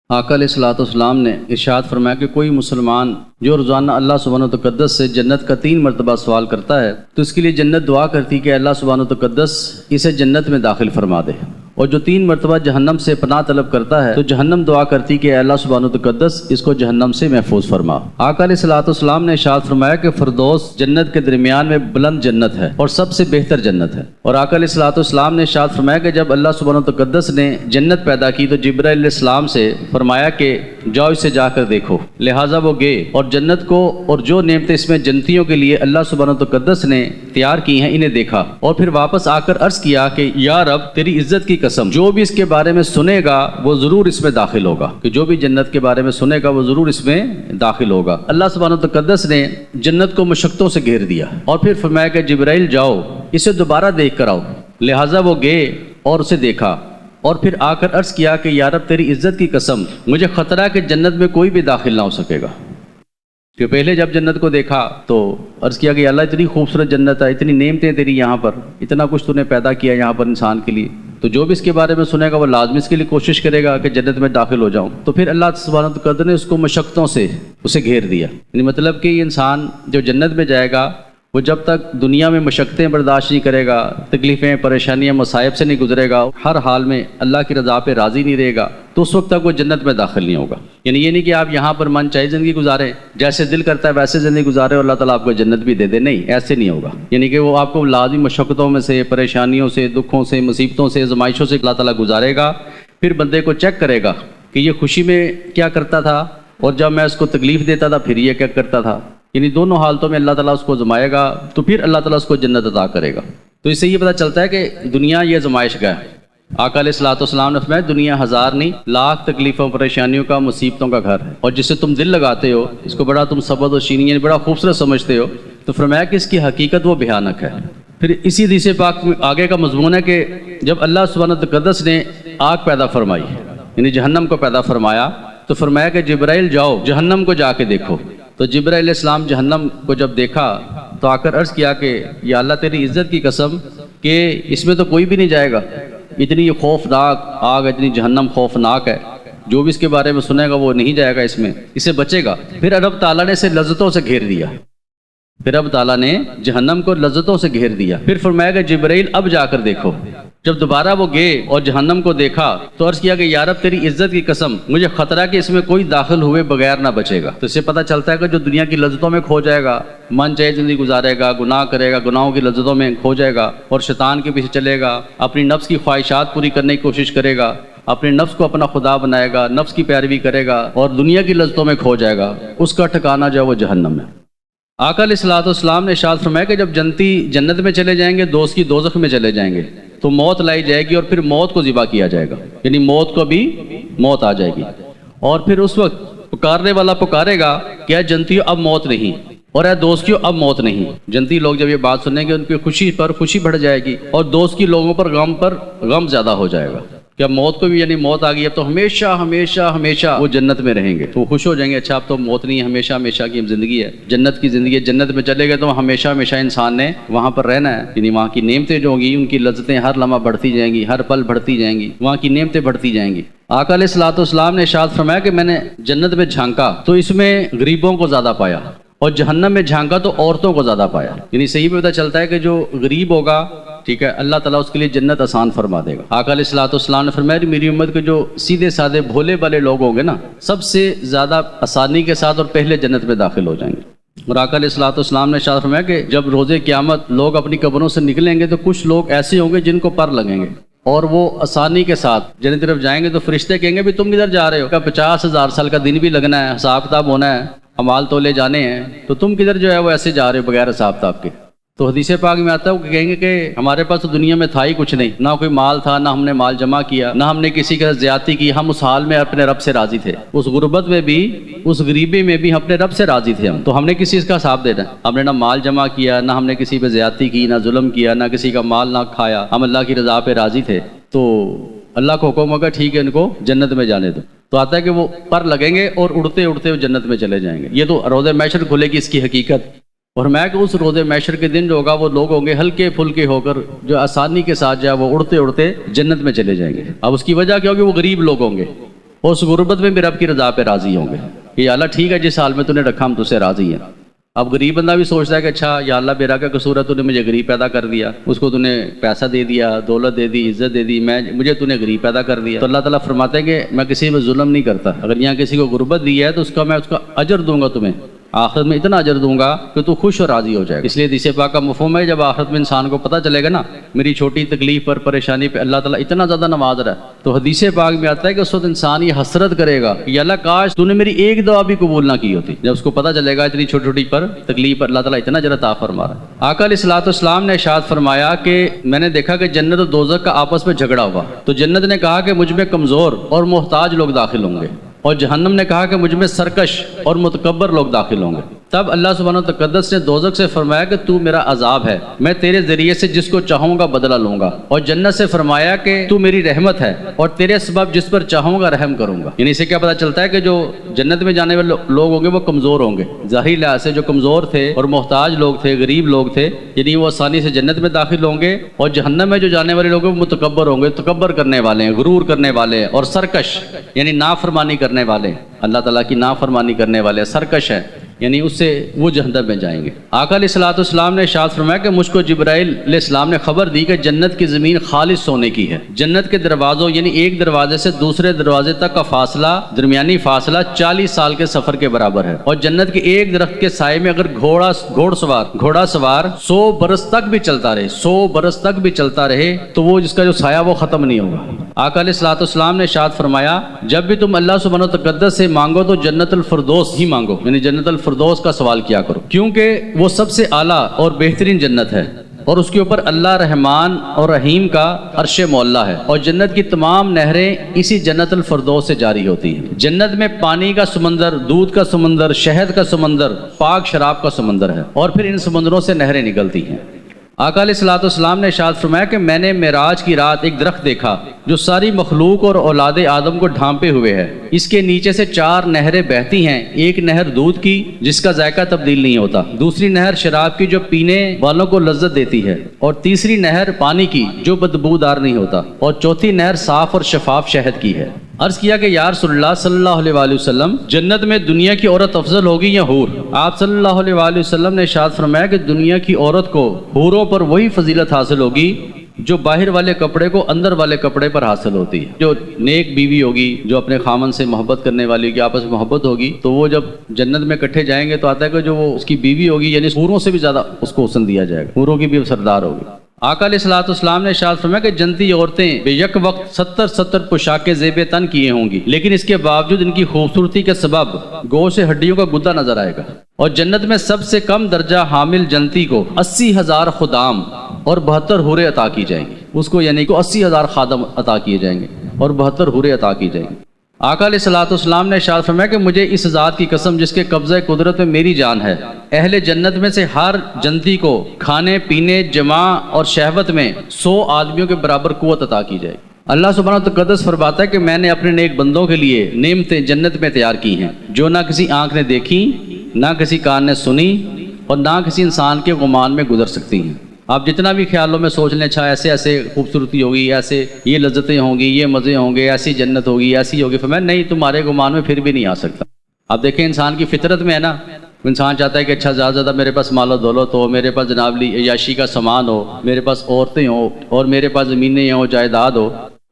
آقا علیہ الصلوۃ والسلام نے ارشاد فرمایا کہ کوئی مسلمان جو روزانہ اللہ سبحانہ و تقدس سے جنت کا 3 مرتبہ سوال کرتا ہے تو اس کے لیے جنت دعا کرتی کہ اللہ سبحانہ و تقدس اسے جنت میں داخل فرما دے، اور جو 3 مرتبہ جہنم سے پناہ طلب کرتا ہے تو جہنم دعا کرتی کہ اللہ سبحانہ و تقدس اس کو جہنم سے محفوظ فرما۔ آقا علیہ الصلوۃ والسلام نے ارشاد فرمایا کہ فردوس جنت کے درمیان میں بلند جنت ہے اور سب سے بہتر جنت ہے، اور آقا علیہ الصلوۃ والسلام نے ارشاد فرمایا کہ جب اللہ سبحانہ و تقدس نے جنت پیدا کی تو جبرائیل علیہ السلام سے فرمایا کہ جاؤ اسے جا کر دیکھو، لہٰذا وہ گئے اور جنت کو اور جو نعمتیں اس میں جنتیوں کے لیے اللہ سبحانہ و تقدس نے تیار کی ہیں انہیں دیکھا، اور پھر واپس آ کر عرض کیا کہ یا رب تیری عزت کی قسم جو بھی اس کے بارے میں سنے گا وہ ضرور اس میں داخل ہوگا، کہ جو بھی جنت کے بارے میں سنے گا وہ ضرور اس میں داخل ہوگا۔ اللہ سبحانہ و تقدس نے جنت کو مشقتوں سے گھیر دیا اور پھر فرمایا کہ جبرائیل جاؤ اسے دوبارہ دیکھ کر آؤ، لہٰذا وہ گئے اور اسے دیکھا اور پھر آ کر عرض کیا کہ یا رب تیری عزت کی قسم مجھے خطرہ ہے کہ جنت میں کوئی بھی داخل نہ ہو سکے گا، کہ پہلے جب جنت کو دیکھا تو عرض کیا کہ اللہ اتنی خوبصورت جنت ہے، اتنی نعمتیں تیری یہاں پر، اتنا کچھ تو نے پیدا کیا یہاں پر انسان کے لیے، تو جو بھی اس کے بارے میں سنے گا وہ لازمی اس کے لیے کوشش کرے گا کہ جنت میں داخل ہو جاؤں۔ تو پھر اللہ سبحانہ وتعالی نے اس کو مشقتوں سے اسے گھیر دیا، یعنی مطلب کہ یہ انسان جو جنت میں جائے گا وہ جب تک دنیا میں مشقتیں برداشت نہیں کرے گا، تکلیفیں پریشانیاں مصائب سے نہیں گزرے گا، ہر حال میں اللہ کی رضا پہ راضی نہیں رہے گا، تو اس وقت تک وہ جنت میں داخل نہیں ہوگا۔ یعنی یہ نہیں کہ آپ یہاں پر من چاہے زندگی گزاریں، جیسے دل کرتا ہے ویسے زندگی گزارے اور اللہ تعالیٰ آپ کو جنت بھی دے دے، نہیں، ایسے نہیں ہوگا۔ یعنی کہ وہ آپ کو لازمی مشقتوں میں سے، پریشانیوں سے، دکھوں سے، مصیبتوں سے، آزمائشوں سے اللہ تعالیٰ گزارے گا، پھر بندے کو چیک کرے گا کہ یہ خوشی میں کیا کرتا تھا اور جب میں اس کو تکلیف دیتا تھا پھر یہ کیا کرتا تھا، یعنی دونوں حالتوں میں اللہ تعالیٰ اس کو آزمائے گا، تو پھر اللہ تعالیٰ اس کو جنت عطا کرے گا۔ تو اس سے یہ پتہ چلتا ہے کہ دنیا یہ آزمائش کا ہے۔ آقا علیہ الصلوۃ والسلام نے فرمایا دنیا 1000 نہیں لاکھ تکلیفوں پریشانیوں کا، مصیبتوں کا گھر ہے، اور جس سے تم دل لگاتے ہو، اس کو بڑا تم سبد و شینی یعنی بڑا خوبصورت سمجھتے ہو، تو فرمایا کہ اس کی حقیقت وہ بھیانک ہے۔ پھر اسی حدیث پاک میں آگے کا مضمون ہے کہ جب اللہ سبحانہ تقدس نے آگ پیدا فرمائی یعنی جہنم کو پیدا فرمایا تو فرمایا کہ جبرائیل جاؤ جہنم کو جا کے دیکھو، تو جبرائیل علیہ السلام جہنم کو جب دیکھا تو آ کر عرض کیا کہ یا اللہ تیری عزت کی قسم کہ اس میں تو کوئی بھی نہیں جائے گا، اتنی خوفناک آگ، اتنی جہنم خوفناک ہے، جو بھی اس کے بارے میں سنے گا وہ نہیں جائے گا اس میں، اسے بچے گا۔ پھر رب تعالیٰ نے اسے لذتوں سے گھیر دیا، پھر رب تعالیٰ نے جہنم کو لذتوں سے گھیر دیا۔ پھر فرمایا کہ جبرائیل اب جا کر دیکھو۔ جب دوبارہ وہ گئے اور جہنم کو دیکھا تو عرض کیا کہ یا رب تیری عزت کی قسم مجھے خطرہ ہے کہ اس میں کوئی داخل ہوئے بغیر نہ بچے گا۔ تو اس سے پتہ چلتا ہے کہ جو دنیا کی لذتوں میں کھو جائے گا، من چاہے زندگی گزارے گا، گناہ کرے گا، گناہوں کی لذتوں میں کھو جائے گا اور شیطان کے پیچھے چلے گا، اپنی نفس کی خواہشات پوری کرنے کی کوشش کرے گا، اپنے نفس کو اپنا خدا بنائے گا، نفس کی پیروی کرے گا اور دنیا کی لذتوں میں کھو جائے گا، اس کا ٹھکانہ جو ہے وہ جہنم ہے۔ آقا علیہ الصلوۃ والسلام نے ارشاد فرمایا کہ جب جنتی جنت میں چلے جائیں گے، دوزخی دوزخ میں چلے جائیں گے، تو موت لائی جائے گی اور پھر موت کو ذبح کیا جائے گا، یعنی موت کو بھی موت آ جائے گی، اور پھر اس وقت پکارنے والا پکارے گا کہ اے جنتیوں اب موت نہیں، اور اے دوزخیوں اب موت نہیں۔ جنتی لوگ جب یہ بات سنیں گے ان کی خوشی پر خوشی بڑھ جائے گی اور دوزخی لوگوں پر غم زیادہ ہو جائے گا کہ اب موت کو بھی یعنی موت آ گئی، اب تو ہمیشہ ہمیشہ ہمیشہ وہ جنت میں رہیں گے، تو وہ خوش ہو جائیں گے، اچھا اب تو موت نہیں ہے، ہمیشہ ہمیشہ کی زندگی ہے، جنت کی زندگی ہے، جنت میں چلے گئے تو ہمیشہ ہمیشہ انسان نے وہاں پر رہنا ہے، یعنی وہاں کی نعمتیں جو ہوں گی ان کی لذتیں ہر لمحہ بڑھتی جائیں گی، ہر پل بڑھتی جائیں گی، وہاں کی نعمتیں بڑھتی جائیں گی۔ آقا علیہ الصلوۃ والسلام نے ارشاد فرمایا کہ میں نے جنت میں جھانکا تو اس میں غریبوں کو زیادہ پایا، اور جہنم میں جھانکا تو عورتوں کو زیادہ پایا، یعنی صحیح پتہ چلتا ہے کہ جو غریب ہوگا ٹھیک ہے اللہ تعالیٰ اس کے لیے جنت آسان فرما دے گا۔ آقا علیہ الصلوۃ والسلام نے فرمایا میری امت کے جو سیدھے سادے بھولے والے لوگ ہوں گے نا، سب سے زیادہ آسانی کے ساتھ اور پہلے جنت میں داخل ہو جائیں گے۔ اور آقا علیہ الصلوۃ والسلام نے ارشاد فرمایا کہ جب روز قیامت لوگ اپنی قبروں سے نکلیں گے تو کچھ لوگ ایسے ہوں گے جن کو پر لگیں گے اور وہ آسانی کے ساتھ جنت طرف جائیں گے، تو فرشتے کہیں گے بھی تم کدھر جا رہے ہو، 50,000 سال کا دن بھی لگنا ہے، حساب کتاب ہونا ہے، اعمال تولے جانے ہیں، تو تم کدھر جو ہے وہ ایسے جا رہے ہو بغیر حساب کتاب کے۔ تو حدیث پاک میں آتا ہے وہ کہیں گے کہ ہمارے پاس تو دنیا میں تھا ہی کچھ نہیں، نہ کوئی مال تھا، نہ ہم نے مال جمع کیا، نہ ہم نے کسی کے ساتھ زیادتی کی، ہم اس حال میں اپنے رب سے راضی تھے، اس غربت میں بھی، اس غریبی میں بھی ہم اپنے رب سے راضی تھے، تو ہم نے کسی چیز کا حساب دینا ہے، ہم نے نہ مال جمع کیا، نہ ہم نے کسی پہ زیادتی کی، نہ ظلم کیا، نہ کسی کا مال نہ کھایا، ہم اللہ کی رضا پہ راضی تھے۔ تو اللہ کو حکم ہوگا ٹھیک ہے ان کو جنت میں جانے دو، تو آتا ہے کہ وہ پر لگیں گے اور اڑتے اڑتے وہ جنت میں چلے جائیں گے۔ یہ تو روز محشر کھلے گی اس کی حقیقت، اور میں کہ اس روز محشر کے دن جو ہوگا وہ لوگ ہوں گے ہلکے پھلکے ہو کر جو آسانی کے ساتھ جو ہے وہ اڑتے اڑتے جنت میں چلے جائیں گے۔ اب اس کی وجہ کیا ہوگی؟ وہ غریب لوگ ہوں گے، اس غربت میں بھی رب کی رضا پہ راضی ہوں گے کہ یا اللہ ٹھیک ہے جس حال میں تو نے رکھا ہم تجھ سے راضی ہیں۔ اب غریب بندہ بھی سوچتا ہے کہ اچھا یا اللہ میرا کیا قصور ہے، تو نے مجھے غریب پیدا کر دیا، اس کو تو نے پیسہ دے دیا، دولت دے دی، عزت دے دی، مجھے تو نے غریب پیدا کر دیا۔ تو اللہ تعالیٰ فرماتے ہیں کہ میں کسی پہ ظلم نہیں کرتا، اگر یہاں کسی کو غربت دی ہے تو میں اس کا اجر دوں گا، تمہیں آخرت میں اتنا اجر دوں گا کہ تو خوش اور راضی ہو جائے گا۔ اس لیے حدیث پاک کا مفہوم ہے جب آخرت میں انسان کو پتہ چلے گا نا میری چھوٹی تکلیف پر، پریشانی پہ اللہ تعالیٰ اتنا زیادہ نواز رہا ہے، تو حدیث پاک میں آتا ہے کہ اس وقت انسان یہ حسرت کرے گا کہ اللہ کاش تو نے میری ایک دعا بھی قبول نہ کی ہوتی۔ جب اس کو پتہ چلے گا اتنی چھوٹی چھوٹی پر تکلیف پر اللہ تعالیٰ اتنا اجر عطا فرما رہا ہے۔ آقا علیہ الصلوۃ والسلام نے ارشاد فرمایا کہ میں نے دیکھا کہ جنت اور دوزخ کا آپس میں جھگڑا ہوا، تو جنت نے کہا کہ مجھ میں کمزور اور محتاج لوگ داخل ہوں گے، اور جہنم نے کہا کہ مجھ میں سرکش اور متکبر لوگ داخل ہوں گے۔ تب اللہ سبحانہ وتعالی نے دوزخ سے فرمایا کہ تو میرا عذاب ہے، میں تیرے ذریعے سے جس کو چاہوں گا بدلہ لوں گا، اور جنت سے فرمایا کہ تو میری رحمت ہے اور تیرے سبب جس پر چاہوں گا رحم کروں گا۔ یعنی اسے کیا پتہ چلتا ہے کہ جو جنت میں جانے والے لوگ ہوں گے وہ کمزور ہوں گے، ظاہری لحاظ سے جو کمزور تھے اور محتاج لوگ تھے، غریب لوگ تھے، یعنی وہ آسانی سے جنت میں داخل ہوں گے، اور جہنم میں جو جانے والے لوگ ہیں وہ متکبر ہوں گے، تکبر کرنے والے ہیں، غرور کرنے والے ہیں، اور سرکش یعنی نافرمانی کرنے والے، اللہ تعالیٰ کی نافرمانی کرنے والے سرکش ہیں، یعنی اس سے وہ جہنم میں جائیں گے۔ آقا علیہ الصلوۃ والسلام نے ارشاد فرمایا کہ مجھ کو جبرائیل علیہ السلام نے خبر دی کہ جنت کی زمین خالص سونے کی ہے، جنت کے دروازوں یعنی ایک دروازے سے دوسرے دروازے تک کا فاصلہ، درمیانی فاصلہ 40 سال کے سفر کے برابر ہے، اور جنت کے ایک درخت کے سائے میں اگر گھوڑا سوار 100 برس تک بھی چلتا رہے، 100 برس تک بھی چلتا رہے تو وہ جس کا جو سایہ وہ ختم نہیں ہوگا۔ آقا علیہ الصلوۃ والسلام نے ارشاد فرمایا جب بھی تم اللہ سبحانہ وتعالی سے مانگو تو جنت الفردوس ہی مانگو، یعنی جنت الفردوس کا سوال کیا کرو، کیونکہ وہ سب سے اعلیٰ اور بہترین جنت ہے، اور اس کے اوپر اللہ رحمان اور رحیم کا عرش معلیٰ ہے، اور جنت کی تمام نہریں اسی جنت الفردوس سے جاری ہوتی ہیں۔ جنت میں پانی کا سمندر، دودھ کا سمندر، شہد کا سمندر، پاک شراب کا سمندر ہے، اور پھر ان سمندروں سے نہریں نکلتی ہیں۔ آقا علیہ الصلوۃ والسلام نے ارشاد فرمایا کہ میں نے معراج کی رات ایک درخت دیکھا جو ساری مخلوق اور اولاد آدم کو ڈھانپے ہوئے ہے، اس کے نیچے سے 4 نہریں بہتی ہیں، ایک نہر دودھ کی جس کا ذائقہ تبدیل نہیں ہوتا، دوسری نہر شراب کی جو پینے والوں کو لذت دیتی ہے، اور تیسری نہر پانی کی جو بدبودار نہیں ہوتا، اور چوتھی نہر صاف اور شفاف شہد کی ہے۔ عرض کیا کہ یا رسول اللہ صلی اللہ علیہ وآلہ وسلم جنت میں دنیا کی عورت افضل ہوگی یا حور؟ آپ صلی اللہ علیہ وآلہ وسلم نے ارشاد فرمایا کہ دنیا کی عورت کو حوروں پر وہی فضیلت حاصل ہوگی جو باہر والے کپڑے کو اندر والے کپڑے پر حاصل ہوتی ہے۔ جو نیک بیوی ہوگی، جو اپنے خامن سے محبت کرنے والی ہوگی، آپس میں محبت ہوگی، تو وہ جب جنت میں اکٹھے جائیں گے تو آتا ہے کہ جو وہ اس کی بیوی ہوگی یعنی حوروں سے بھی زیادہ اس کو حسن دیا جائے گا، حوروں کی بھی سردار ہوگی۔ آقا علیہ الصلوۃ والسلام نے ارشاد فرمایا کہ جنتی عورتیں بے یک وقت 70 پوشاکیں زیب تن کیے ہوں گی، لیکن اس کے باوجود ان کی خوبصورتی کے سبب گوشت سے ہڈیوں کا گدا نظر آئے گا، اور جنت میں سب سے کم درجہ حامل جنتی کو 80,000 خدام اور 72 حوریں عطا کی جائیں گی، اس کو یعنی کو 80,000 خادم عطا کیے جائیں گے اور 72 حوریں عطا کی جائیں گی۔ آقا علیہ الصلوۃ والسلام نے ارشاد فرمایا کہ مجھے اس ذات کی قسم جس کے قبضہ قدرت میں میری جان ہے، اہل جنت میں سے ہر جنتی کو کھانے پینے، جمع اور شہوت میں 100 آدمیوں کے برابر قوت عطا کی جائے گی۔ اللہ سبحانہ وتعالی فرماتا ہے کہ میں نے اپنے نیک بندوں کے لیے نعمتیں جنت میں تیار کی ہیں جو نہ کسی آنکھ نے دیکھی، نہ کسی کان نے سنی، اور نہ کسی انسان کے گمان میں گزر سکتی ہیں۔ آپ جتنا بھی خیالوں میں سوچ لیں اچھا ایسے ایسے خوبصورتی ہوگی، ایسے یہ لذتیں ہوں گی، یہ مزے ہوں گے، ایسی جنت ہوگی، ایسی ہوگی، فرمایا نہیں، تمہارے گمان میں پھر بھی نہیں آ سکتا۔ آپ دیکھیں انسان کی فطرت میں ہے نا، انسان چاہتا ہے کہ اچھا زیادہ زیادہ میرے پاس مال و دولت ہو، میرے پاس جناب عیاشی کا سامان ہو، میرے پاس عورتیں ہوں، اور میرے پاس زمینیں ہوں، جائیداد ہو،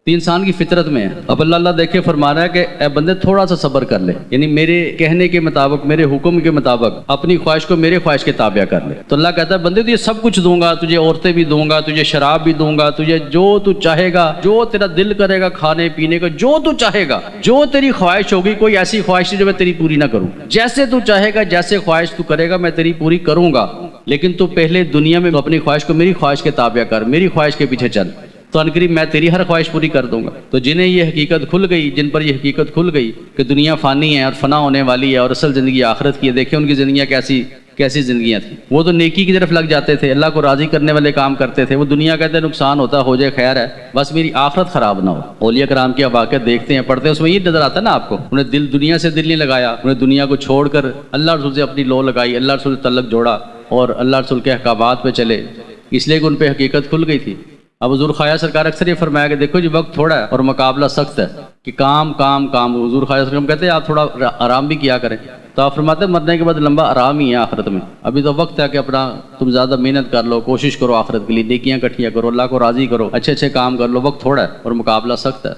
تو انسان کی فطرت میں ہے۔ اب اللہ دیکھے فرما رہا ہے کہ اے بندے تھوڑا سا صبر کر لے، یعنی میرے کہنے کے مطابق، میرے حکم کے مطابق اپنی خواہش کو میرے خواہش کے تابع کر لے۔ تو اللہ کہتا ہے بندے تجھے سب کچھ دوں گا، تجھے عورتیں بھی دوں گا، تجھے شراب بھی دوں گا، تجھے جو تو چاہے گا، جو تیرا دل کرے گا کھانے پینے کا، جو تو چاہے گا، جو تیری خواہش ہوگی، کوئی ایسی خواہش نہیں جو میں تیری پوری نہ کروں، جیسے تو چاہے گا، جیسے خواہش تو کرے گا میں تیری پوری کروں گا، لیکن تو پہلے دنیا میں اپنی خواہش کو میری خواہش کے تابع کر، میری خواہش کے پیچھے چل، تو انقریب میں تیری ہر خواہش پوری کر دوں گا۔ تو جنہیں یہ حقیقت کھل گئی، جن پر یہ حقیقت کھل گئی کہ دنیا فانی ہے اور فنا ہونے والی ہے اور اصل زندگی آخرت کی ہے، دیکھیں ان کی زندگیاں کیسی زندگیاں تھیں۔ وہ تو نیکی کی طرف لگ جاتے تھے، اللہ کو راضی کرنے والے کام کرتے تھے، وہ دنیا کہتے ہیں نقصان ہوتا ہو جائے خیر ہے، بس میری آخرت خراب نہ ہو۔ اولیاء کرام کی واقعات دیکھتے ہیں، پڑھتے ہیں، اس میں یہ نظر آتا ہے نا آپ کو، انہیں دنیا سے دل نہیں لگایا، انہیں دنیا کو چھوڑ کر اللہ رسول سے اپنی لو لگائی، اللہ رسول سے تعلق جوڑا اور اللہ رسول کے احکامات پہ چلے، اس لیے کہ ان پہ حقیقت کھل گئی تھی۔ اب حضور خواجہ سرکار اکثر یہ فرمایا کہ دیکھو جی وقت تھوڑا ہے اور مقابلہ سخت ہے کہ کام کام کام. حضور خواجہ سرکار کہتے ہیں آپ تھوڑا آرام بھی کیا کریں, تو آپ فرماتے ہیں مرنے کے بعد لمبا آرام ہی ہے آخرت میں. ابھی تو وقت ہے کہ اپنا تم زیادہ محنت کر لو, کوشش کرو آخرت کے لیے, نیکیاں اکٹھیاں کرو, اللہ کو راضی کرو, اچھے اچھے کام کر لو. وقت تھوڑا ہے اور مقابلہ سخت ہے.